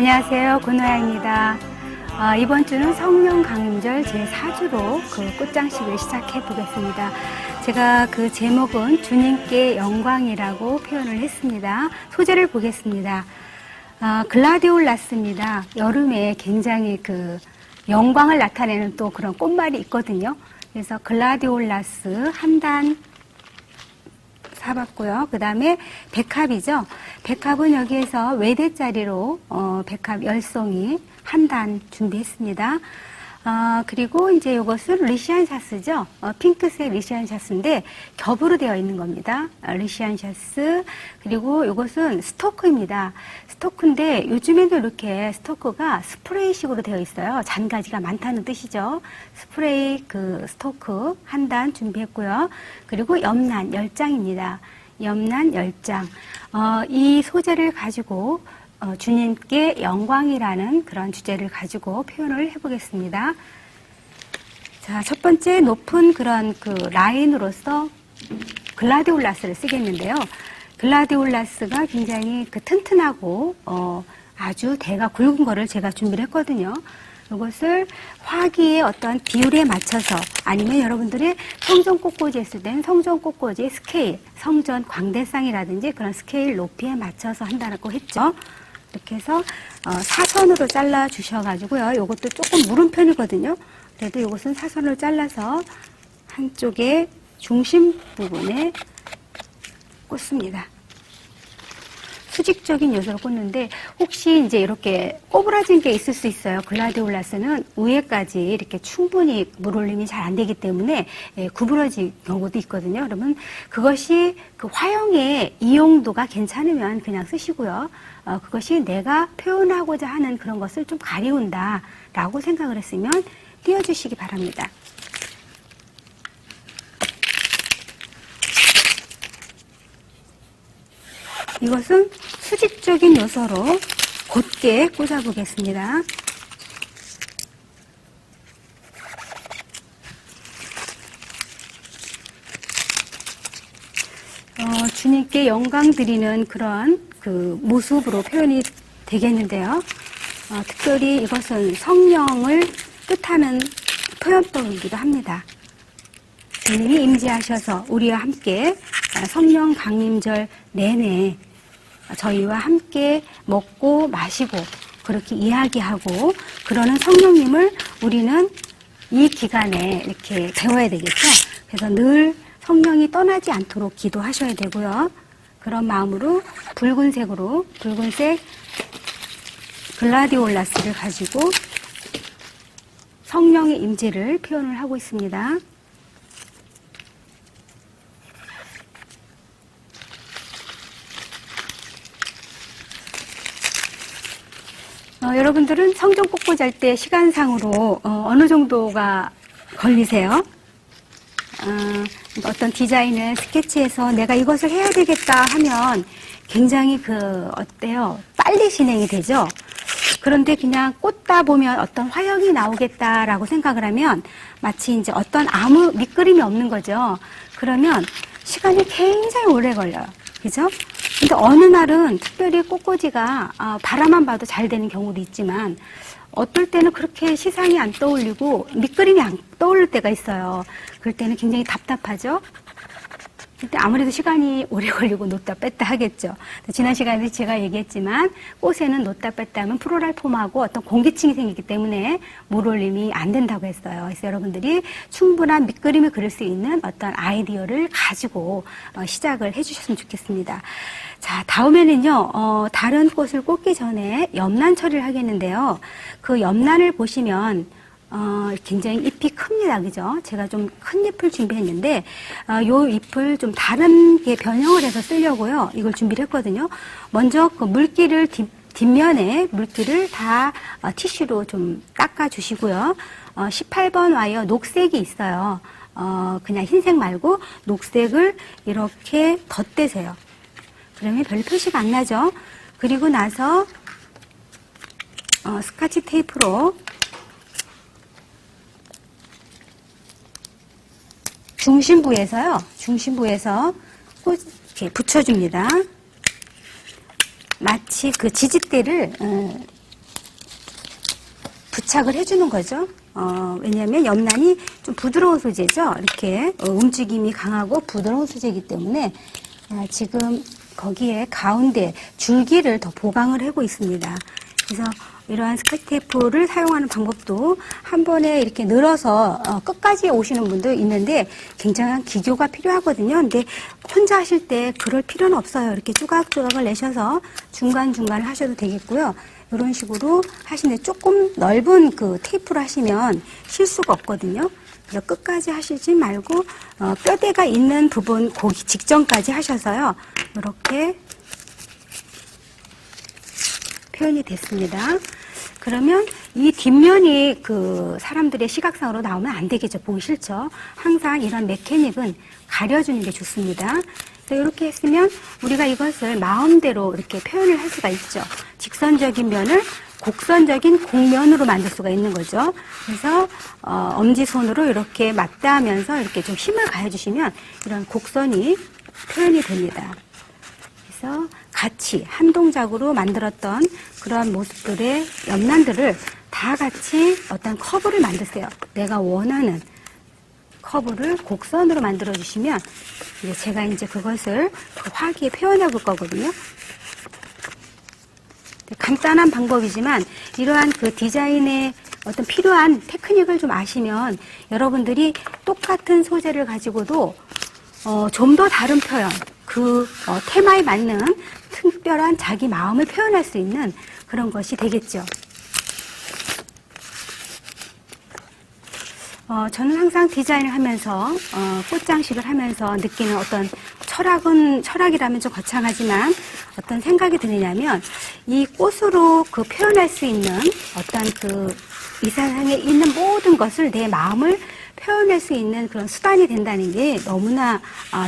안녕하세요. 권호야입니다. 이번 주는 성령 강림절 제4주로 그 꽃장식을 시작해 보겠습니다. 제가 그 제목은 주님께 영광이라고 표현을 했습니다. 소재를 보겠습니다. 글라디올라스입니다. 여름에 굉장히 그 영광을 나타내는 또 그런 꽃말이 있거든요. 그래서 글라디올라스 한 단 사봤고요. 그 다음에 백합이죠. 백합은 여기에서 외대짜리로 백합 10송이 한 단 준비했습니다. 그리고 이제 이것은 리시안샤스죠. 핑크색 리시안샤스인데 겹으로 되어 있는 겁니다. 리시안샤스. 그리고 이것은 스토크입니다. 스토크인데 요즘에도 이렇게 스토크가 스프레이식으로 되어 있어요. 잔가지가 많다는 뜻이죠. 스프레이 그 스토크 한 단 준비했고요. 그리고 염란 10장입니다. 염란 10장. 이 소재를 가지고 주님께 영광이라는 그런 주제를 가지고 표현을 해보겠습니다. 자, 첫 번째 높은 그런 그 라인으로서 글라디올라스를 쓰겠는데요. 글라디올라스가 굉장히 그 튼튼하고 아주 대가 굵은 거를 제가 준비를 했거든요. 이것을 화기의 어떤 비율에 맞춰서 아니면 여러분들이 성전 꽃꽂이 했을 때는 성전 꽃꽂이의 스케일, 성전 광대상이라든지 그런 스케일 높이에 맞춰서 한다고 했죠. 이렇게 해서 사선으로 잘라 주셔가지고요. 이것도 조금 무른 편이거든요. 그래도 이것은 사선으로 잘라서 한쪽에 중심 부분에 꽂습니다. 수직적인 요소를 꽂는데 혹시 이제 이렇게 꼬부라진 게 있을 수 있어요. 글라디올라스는 위에까지 이렇게 충분히 물올림이 잘 안 되기 때문에 구부러질 경우도 있거든요. 그러면 그것이 그 화형의 이용도가 괜찮으면 그냥 쓰시고요. 그것이 내가 표현하고자 하는 그런 것을 좀 가리운다 라고 생각을 했으면 띄워주시기 바랍니다. 이것은 수직적인 요소로 곧게 꽂아보겠습니다. 주님께 영광 드리는 그런 그 모습으로 표현이 되겠는데요. 특별히 이것은 성령을 뜻하는 표현법이기도 합니다. 주님이 임재하셔서 우리와 함께 성령 강림절 내내 저희와 함께 먹고 마시고 그렇게 이야기하고 그러는 성령님을 우리는 이 기간에 이렇게 배워야 되겠죠. 그래서 늘 성령이 떠나지 않도록 기도하셔야 되고요. 그런 마음으로 붉은색 글라디올라스를 가지고 성령의 임재를 표현을 하고 있습니다. 여러분들은 성전 꽃꽂이 할 때 시간상으로 어느 정도가 걸리세요? 어떤 디자인을 스케치해서 내가 이것을 해야 되겠다 하면 굉장히 어때요? 빨리 진행이 되죠? 그런데 그냥 꽂다 보면 어떤 화형이 나오겠다라고 생각을 하면 마치 이제 어떤 아무 밑그림이 없는 거죠. 그러면 시간이 굉장히 오래 걸려요. 그죠? 근데 어느 날은 특별히 꽃꽂이가 바라만 봐도 잘 되는 경우도 있지만 어떨 때는 그렇게 시상이 안 떠올리고 밑그림이 안 떠오를 때가 있어요. 그럴 때는 굉장히 답답하죠. 근데 아무래도 시간이 오래 걸리고 놓다 뺐다 하겠죠. 지난 시간에 제가 얘기했지만 꽃에는 놓다 뺐다 하면 플로랄 폼하고 어떤 공기층이 생기기 때문에 물올림이 안 된다고 했어요. 그래서 여러분들이 충분한 밑그림을 그릴 수 있는 어떤 아이디어를 가지고 시작을 해주셨으면 좋겠습니다. 자, 다음에는요, 다른 꽃을 꽂기 전에 염란 처리를 하겠는데요. 그 염란을 보시면 굉장히 잎이 큽니다. 그죠? 제가 좀 큰 잎을 준비했는데, 요 잎을 좀 다른 게 변형을 해서 쓰려고요. 이걸 준비를 했거든요. 먼저 그 물기를, 뒷면에 물기를 다 티슈로 좀 닦아주시고요. 18번 와이어 녹색이 있어요. 그냥 흰색 말고 녹색을 이렇게 덧대세요. 그러면 별로 표시가 안 나죠? 그리고 나서, 스카치 테이프로 중심부에서 꽃 이렇게 붙여줍니다. 마치 그 지지대를 부착을 해주는 거죠. 왜냐하면 염란이 좀 부드러운 소재죠. 이렇게 움직임이 강하고 부드러운 소재이기 때문에 지금 거기에 가운데 줄기를 더 보강을 하고 있습니다. 그래서 이러한 스카치 테이프를 사용하는 방법도 한 번에 이렇게 늘어서 끝까지 오시는 분도 있는데 굉장한 기교가 필요하거든요. 근데 혼자 하실 때 그럴 필요는 없어요. 이렇게 조각조각을 내셔서 중간중간 하셔도 되겠고요. 이런 식으로 하시는데 조금 넓은 그 테이프로 하시면 실수가 없거든요. 그래서 끝까지 하시지 말고 뼈대가 있는 부분 고기 직전까지 하셔서요. 이렇게 표현이 됐습니다. 그러면 이 뒷면이 그 사람들의 시각상으로 나오면 안 되겠죠. 보기 싫죠. 항상 이런 메케닉은 가려주는 게 좋습니다. 그래서 이렇게 했으면 우리가 이것을 마음대로 이렇게 표현을 할 수가 있죠. 직선적인 면을 곡선적인 곡면으로 만들 수가 있는 거죠. 그래서 엄지손으로 이렇게 맞닿으면서 이렇게 좀 힘을 가해주시면 이런 곡선이 표현이 됩니다. 그래서 같이 한 동작으로 만들었던 그런 모습들의 염란들을 다 같이 어떤 커브를 만드세요. 내가 원하는 커브를 곡선으로 만들어 주시면 이제 제가 이제 그것을 그 화기에 표현해 볼 거거든요. 간단한 방법이지만 이러한 그 디자인에 어떤 필요한 테크닉을 좀 아시면 여러분들이 똑같은 소재를 가지고도 좀 더 다른 표현, 그 테마에 맞는 특별한 자기 마음을 표현할 수 있는 그런 것이 되겠죠. 저는 항상 디자인을 하면서 꽃장식을 하면서 느끼는 어떤 철학이라면 좀 거창하지만 어떤 생각이 드느냐면 이 꽃으로 그 표현할 수 있는 어떤 그 이 세상에 있는 모든 것을 내 마음을 표현할 수 있는 그런 수단이 된다는 게 너무나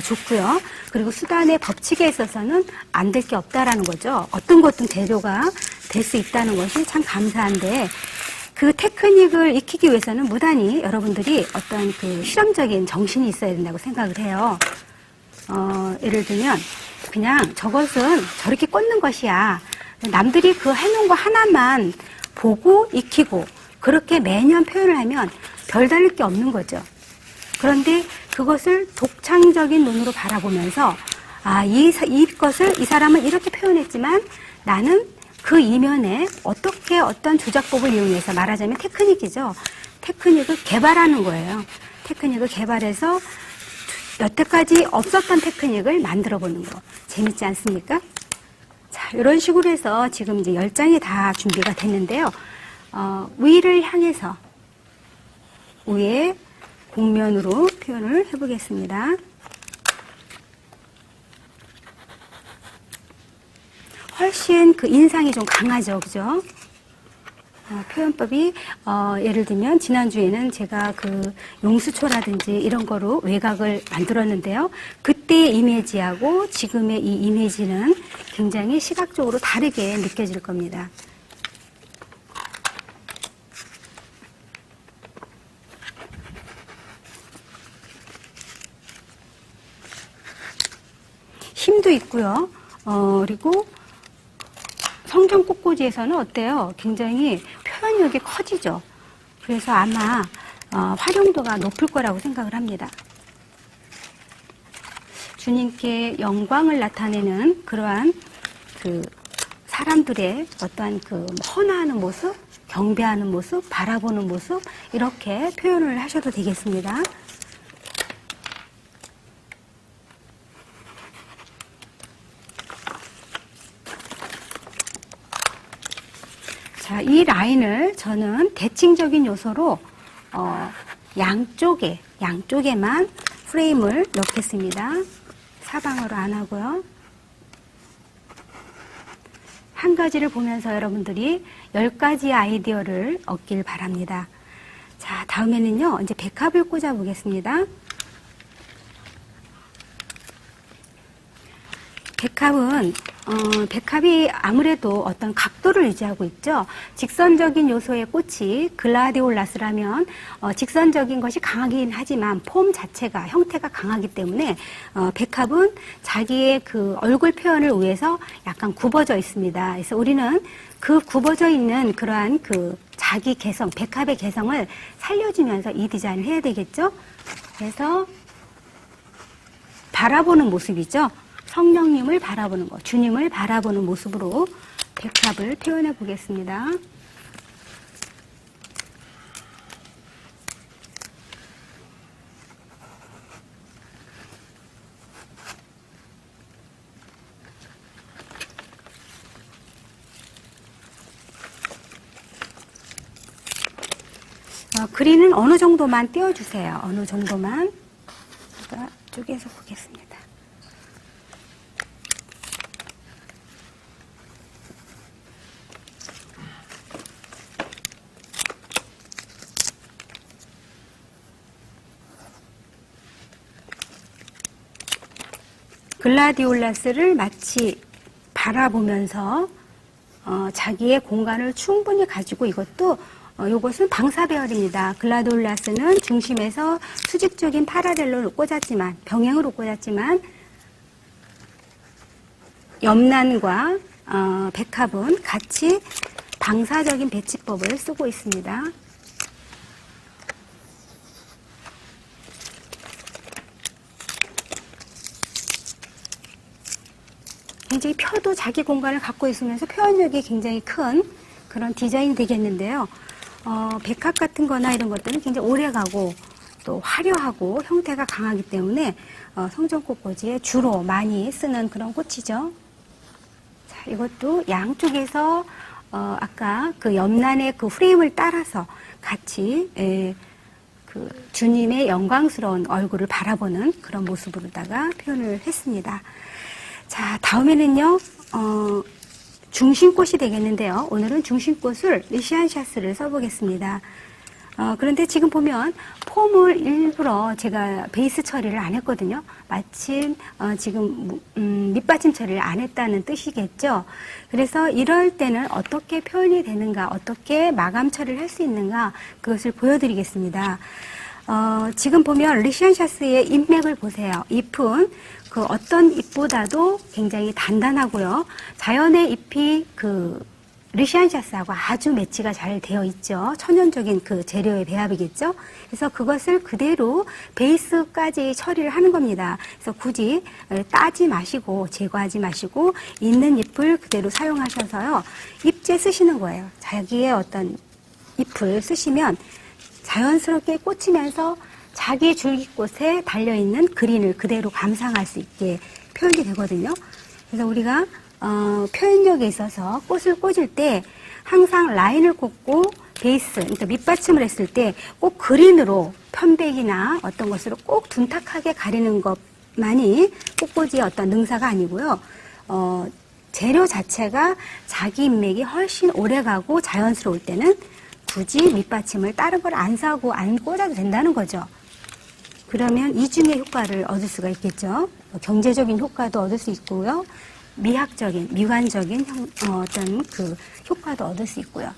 좋고요. 그리고 수단의 법칙에 있어서는 안 될 게 없다라는 거죠. 어떤 것든 재료가 될 수 있다는 것이 참 감사한데 그 테크닉을 익히기 위해서는 무단히 여러분들이 어떤 그 실험적인 정신이 있어야 된다고 생각을 해요. 예를 들면 그냥 저것은 저렇게 꽂는 것이야. 남들이 그 해놓은 거 하나만 보고 익히고 그렇게 매년 표현을 하면 별다를 게 없는 거죠. 그런데 그것을 독창적인 눈으로 바라보면서 이것을 이 사람은 이렇게 표현했지만 나는 그 이면에 어떻게 어떤 조작법을 이용해서 말하자면 테크닉이죠. 테크닉을 개발하는 거예요. 테크닉을 개발해서 여태까지 없었던 테크닉을 만들어 보는 거. 재밌지 않습니까? 자, 이런 식으로 해서 지금 이제 10장이 다 준비가 됐는데요. 위를 향해서 위에 곡면으로 표현을 해보겠습니다. 훨씬 그 인상이 좀 강하죠, 그죠? 표현법이 예를 들면 지난주에는 제가 그 용수초라든지 이런 거로 외곽을 만들었는데요. 그때의 이미지하고 지금의 이 이미지는 굉장히 시각적으로 다르게 느껴질 겁니다. 힘도 있고요. 그리고 성경 꽃꽂이에서는 어때요? 굉장히 표현력이 커지죠. 그래서 아마 활용도가 높을 거라고 생각을 합니다. 주님께 영광을 나타내는 그러한 그 사람들의 어떠한 그 헌화하는 모습, 경배하는 모습, 바라보는 모습 이렇게 표현을 하셔도 되겠습니다. 자, 이 라인을 저는 대칭적인 요소로 양쪽에만 프레임을 넣겠습니다. 사방으로 안 하고요. 한 가지를 보면서 여러분들이 10가지 아이디어를 얻길 바랍니다. 자, 다음에는요, 이제 백합을 꽂아 보겠습니다. 백합이 아무래도 어떤 각도를 유지하고 있죠. 직선적인 요소의 꽃이 글라디올라스라면 직선적인 것이 강하긴 하지만 폼 자체가 형태가 강하기 때문에 백합은 자기의 그 얼굴 표현을 위해서 약간 굽어져 있습니다. 그래서 우리는 그 굽어져 있는 그러한 그 자기 개성, 백합의 개성을 살려주면서 이 디자인을 해야 되겠죠. 그래서 바라보는 모습이죠. 성령님을 바라보는 것, 주님을 바라보는 모습으로 백합을 표현해 보겠습니다. 그린은 어느 정도만 띄워주세요. 어느 정도만. 제가 쪼개서 보겠습니다. 글라디올라스를 마치 바라보면서 자기의 공간을 충분히 가지고 이것도 이것은 방사배열입니다. 글라디올라스는 중심에서 수직적인 파라렐로로 꽂았지만 병행으로 꽂았지만 염난과 백합은 같이 방사적인 배치법을 쓰고 있습니다. 굉장히 펴도 자기 공간을 갖고 있으면서 표현력이 굉장히 큰 그런 디자인이 되겠는데요. 백합 같은 거나 이런 것들은 굉장히 오래가고 또 화려하고 형태가 강하기 때문에 성전꽃꽂이에 주로 많이 쓰는 그런 꽃이죠. 자, 이것도 양쪽에서 아까 그 염난의 그 프레임을 따라서 같이 그 주님의 영광스러운 얼굴을 바라보는 그런 모습으로다가 표현을 했습니다. 자, 다음에는요, 중심꽃이 되겠는데요. 오늘은 중심꽃을 리시안샤스를 써보겠습니다. 그런데 지금 보면 폼을 일부러 제가 베이스 처리를 안 했거든요. 마침 지금 밑받침 처리를 안 했다는 뜻이겠죠. 그래서 이럴 때는 어떻게 표현이 되는가, 어떻게 마감 처리를 할 수 있는가, 그것을 보여드리겠습니다. 지금 보면 리시안샤스의 잎맥을 보세요. 잎은 그 어떤 잎보다도 굉장히 단단하고요. 자연의 잎이 그 리시안샤스하고 아주 매치가 잘 되어 있죠. 천연적인 그 재료의 배합이겠죠. 그래서 그것을 그대로 베이스까지 처리를 하는 겁니다. 그래서 굳이 따지 마시고 제거하지 마시고 있는 잎을 그대로 사용하셔서요. 잎재 쓰시는 거예요. 자기의 어떤 잎을 쓰시면 자연스럽게 꽂히면서 자기 줄기꽃에 달려있는 그린을 그대로 감상할 수 있게 표현이 되거든요. 그래서 우리가 표현력에 있어서 꽃을 꽂을 때 항상 라인을 꽂고 베이스, 그러니까 밑받침을 했을 때 꼭 그린으로 편백이나 어떤 것으로 꼭 둔탁하게 가리는 것만이 꽃꽂이의 어떤 능사가 아니고요. 재료 자체가 자기 인맥이 훨씬 오래가고 자연스러울 때는 굳이 밑받침을 다른 걸 안 사고 안 꽂아도 된다는 거죠. 그러면 이중의 효과를 얻을 수가 있겠죠. 경제적인 효과도 얻을 수 있고요. 미학적인, 미관적인 어떤 그 효과도 얻을 수 있고요.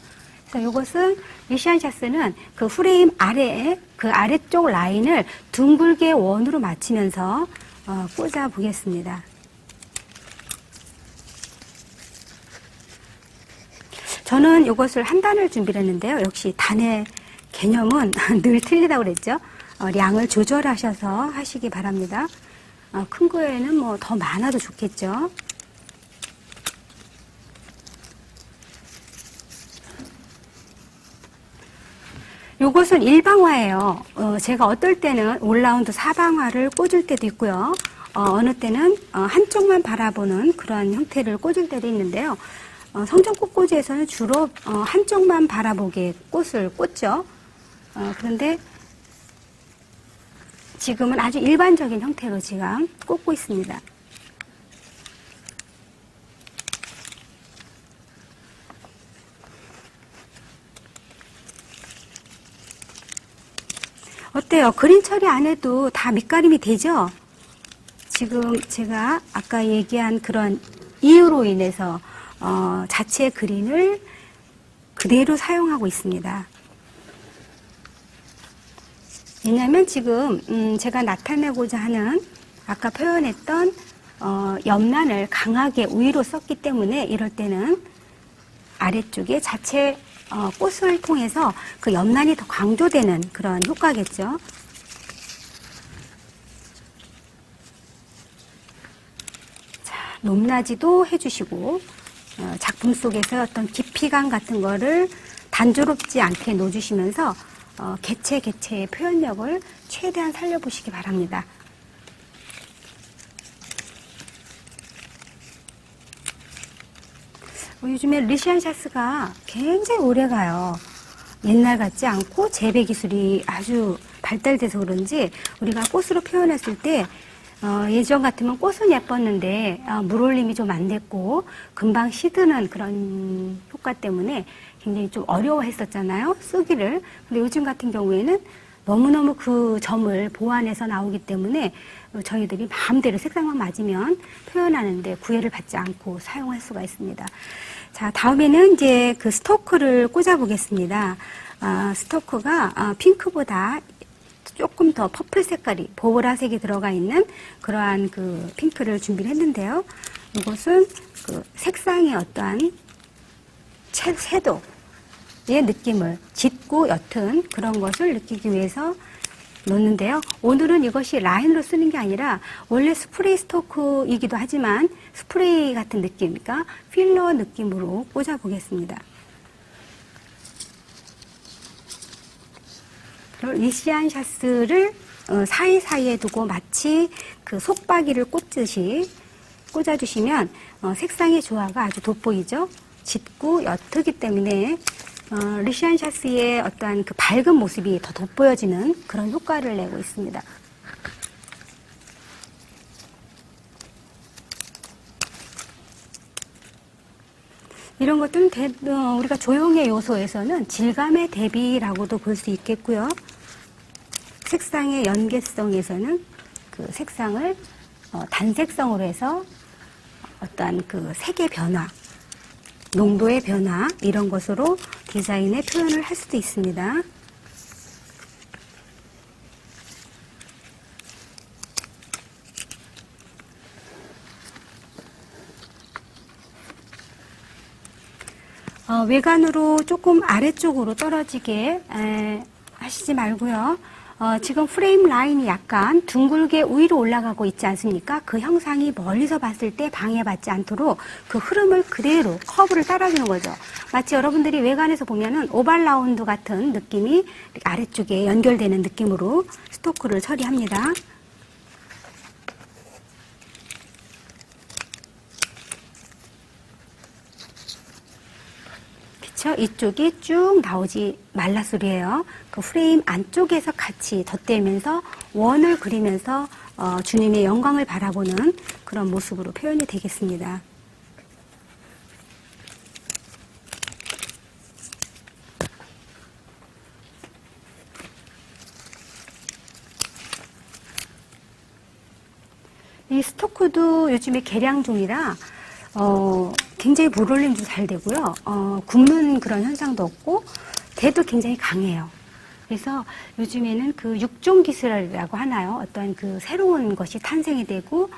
그래서 이것은 리시안샤스는 그 프레임 아래에 그 아래쪽 라인을 둥글게 원으로 맞추면서 꽂아 보겠습니다. 저는 이것을 한 단을 준비를 했는데요. 역시 단의 개념은 늘 틀리다고 그랬죠. 량을 조절하셔서 하시기 바랍니다. 큰 거에는 뭐 더 많아도 좋겠죠. 요것은 일방화예요. 제가 어떨 때는 올라운드 사방화를 꽂을 때도 있고요. 어느 때는 한쪽만 바라보는 그런 형태를 꽂을 때도 있는데요. 성전꽃꽂이에서는 주로 한쪽만 바라보게 꽃을 꽂죠. 그런데 지금은 아주 일반적인 형태로 지금 꽂고 있습니다. 어때요? 그림 처리 안 해도 다 밑가림이 되죠? 지금 제가 아까 얘기한 그런 이유로 인해서 자체 그린을 그대로 사용하고 있습니다. 왜냐하면 지금 제가 나타내고자 하는 아까 표현했던 염란을 강하게 위로 썼기 때문에 이럴 때는 아래쪽에 자체 꽃을 통해서 그 염란이 더 강조되는 그런 효과겠죠. 자, 높낮이도 해주시고 작품 속에서 어떤 깊이감 같은 거를 단조롭지 않게 넣어주시면서 개체의 표현력을 최대한 살려보시기 바랍니다. 요즘에 리시안 샤스가 굉장히 오래가요. 옛날 같지 않고 재배 기술이 아주 발달돼서 그런지 우리가 꽃으로 표현했을 때 예전 같으면 꽃은 예뻤는데 물올림이 좀 안 됐고 금방 시드는 그런 효과 때문에 굉장히 좀 어려워했었잖아요. 쓰기를. 근데 요즘 같은 경우에는 너무너무 그 점을 보완해서 나오기 때문에 저희들이 마음대로 색상만 맞으면 표현하는데 구애를 받지 않고 사용할 수가 있습니다. 자, 다음에는 이제 그 스토크를 꽂아 보겠습니다. 스토크가 핑크보다 조금 더 퍼플 색깔이 보라색이 들어가 있는 그러한 그 핑크를 준비를 했는데요. 이것은 그 색상의 어떠한 섀도우의 느낌을 짙고 옅은 그런 것을 느끼기 위해서 놓는데요. 오늘은 이것이 라인으로 쓰는 게 아니라 원래 스프레이 스토크이기도 하지만 스프레이 같은 느낌, 그러니까 필러 느낌으로 꽂아 보겠습니다. 리시안 샤스를 사이사이에 두고 마치 그 속박이를 꽂듯이 꽂아주시면 색상의 조화가 아주 돋보이죠. 짙고 옅기 때문에 리시안 샤스의 어떠한 그 밝은 모습이 더 돋보여지는 그런 효과를 내고 있습니다. 이런 것들은 우리가 조형의 요소에서는 질감의 대비라고도 볼 수 있겠고요. 색상의 연계성에서는 그 색상을 단색성으로 해서 어떠한 그 색의 변화, 농도의 변화 이런 것으로 디자인의 표현을 할 수도 있습니다. 외관으로 조금 아래쪽으로 떨어지게 하시지 말고요. 지금 프레임 라인이 약간 둥글게 위로 올라가고 있지 않습니까? 그 형상이 멀리서 봤을 때 방해받지 않도록 그 흐름을 그대로 커브를 따라주는 거죠. 마치 여러분들이 외관에서 보면은 오발 라운드 같은 느낌이 아래쪽에 연결되는 느낌으로 스토크를 처리합니다. 이쪽이 쭉 나오지 말라 소리예요. 그 프레임 안쪽에서 같이 덧대면서 원을 그리면서 주님의 영광을 바라보는 그런 모습으로 표현이 되겠습니다. 이 스토크도 요즘에 개량 중이라 굉장히 물올림도 잘 되고요. 굽는 그런 현상도 없고 대도 굉장히 강해요. 그래서 요즘에는 그 육종 기술이라고 하나요? 어떤 그 새로운 것이 탄생이 되고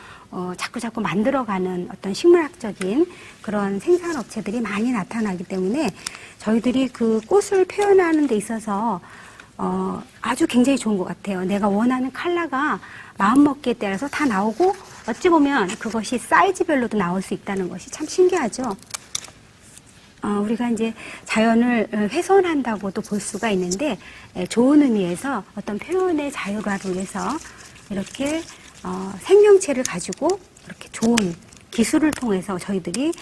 자꾸 만들어가는 어떤 식물학적인 그런 생산 업체들이 많이 나타나기 때문에 저희들이 그 꽃을 표현하는 데 있어서 아주 굉장히 좋은 것 같아요. 내가 원하는 컬러가 마음먹기에 따라서 다 나오고 어찌 보면 그것이 사이즈별로도 나올 수 있다는 것이 참 신기하죠. 우리가 이제 자연을 훼손한다고도 볼 수가 있는데 좋은 의미에서 어떤 표현의 자유화를 위해서 이렇게 생명체를 가지고 이렇게 좋은 기술을 통해서 저희들이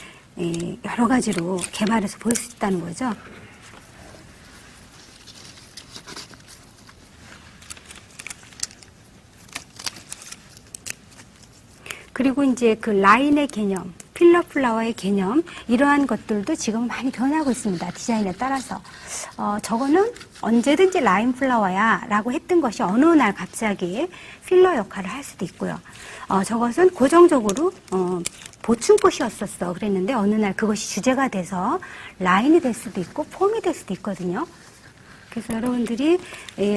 여러 가지로 개발해서 보일 수 있다는 거죠. 그리고 이제 그 라인의 개념, 필러 플라워의 개념, 이러한 것들도 지금 많이 변하고 있습니다. 디자인에 따라서. 저거는 언제든지 라인 플라워야 라고 했던 것이 어느 날 갑자기 필러 역할을 할 수도 있고요. 저것은 고정적으로 보충꽃이었었어 그랬는데 어느 날 그것이 주제가 돼서 라인이 될 수도 있고 폼이 될 수도 있거든요. 그래서 여러분들이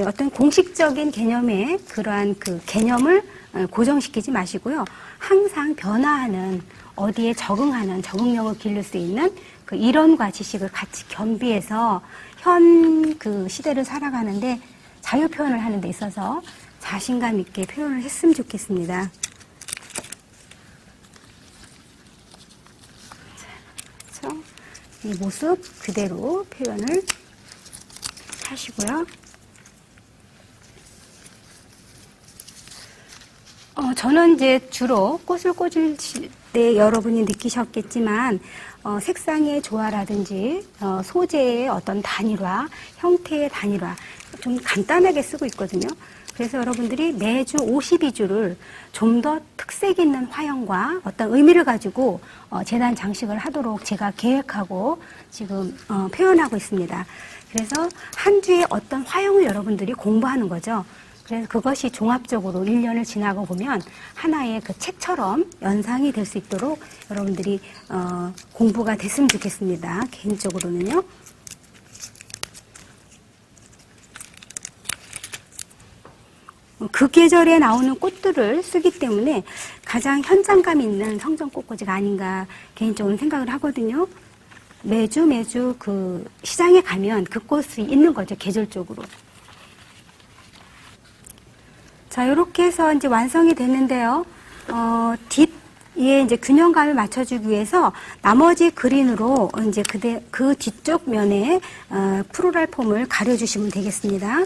어떤 공식적인 개념의 그러한 그 개념을 고정시키지 마시고요. 항상 변화하는, 어디에 적응하는, 적응력을 기를 수 있는 그 이론과 지식을 같이 겸비해서 현 그 시대를 살아가는데 자유 표현을 하는 데 있어서 자신감 있게 표현을 했으면 좋겠습니다. 그래서 이 모습 그대로 표현을 하시고요. 저는 이제 주로 꽃을 꽂을 때 여러분이 느끼셨겠지만, 색상의 조화라든지, 소재의 어떤 단일화, 형태의 단일화, 좀 간단하게 쓰고 있거든요. 그래서 여러분들이 매주 52주를 좀 더 특색 있는 화형과 어떤 의미를 가지고, 재단 장식을 하도록 제가 계획하고 지금, 표현하고 있습니다. 그래서 한 주에 어떤 화형을 여러분들이 공부하는 거죠. 그래서 그것이 종합적으로 1년을 지나고 보면 하나의 그 책처럼 연상이 될 수 있도록 여러분들이 공부가 됐으면 좋겠습니다. 개인적으로는요. 그 계절에 나오는 꽃들을 쓰기 때문에 가장 현장감 있는 성전꽃꽂이가 아닌가 개인적으로 생각을 하거든요. 매주 그 시장에 가면 그 꽃이 있는 거죠. 계절적으로. 자, 이렇게 해서 이제 완성이 됐는데요. 뒷에 이제 균형감을 맞춰주기 위해서 나머지 그린으로 이제 그 뒤쪽 면에 플로럴 폼을 가려주시면 되겠습니다.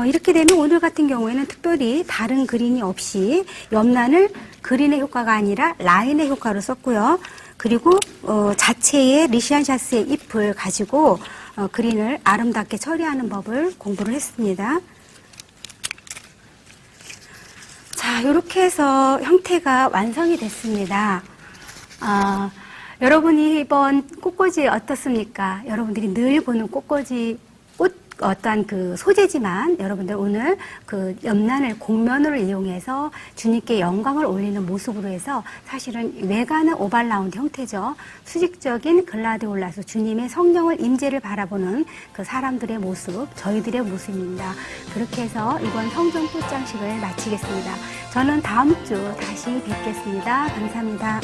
이렇게 되면 오늘 같은 경우에는 특별히 다른 그린이 없이 옆란을 그린의 효과가 아니라 라인의 효과로 썼고요. 그리고 자체의 리시안샤스의 잎을 가지고 그린을 아름답게 처리하는 법을 공부를 했습니다. 자, 이렇게 해서 형태가 완성이 됐습니다. 여러분이 이번 꽃꽂이 어떻습니까? 여러분들이 늘 보는 꽃꽂이 어떠한 그 소재지만 여러분들 오늘 그 옆란을 곡면으로 이용해서 주님께 영광을 올리는 모습으로 해서 사실은 외관은 오발 라운드 형태죠. 수직적인 글라디올라스 주님의 성령을 임재를 바라보는 그 사람들의 모습, 저희들의 모습입니다. 그렇게 해서 이번 성전 꽃장식을 마치겠습니다. 저는 다음 주 다시 뵙겠습니다. 감사합니다.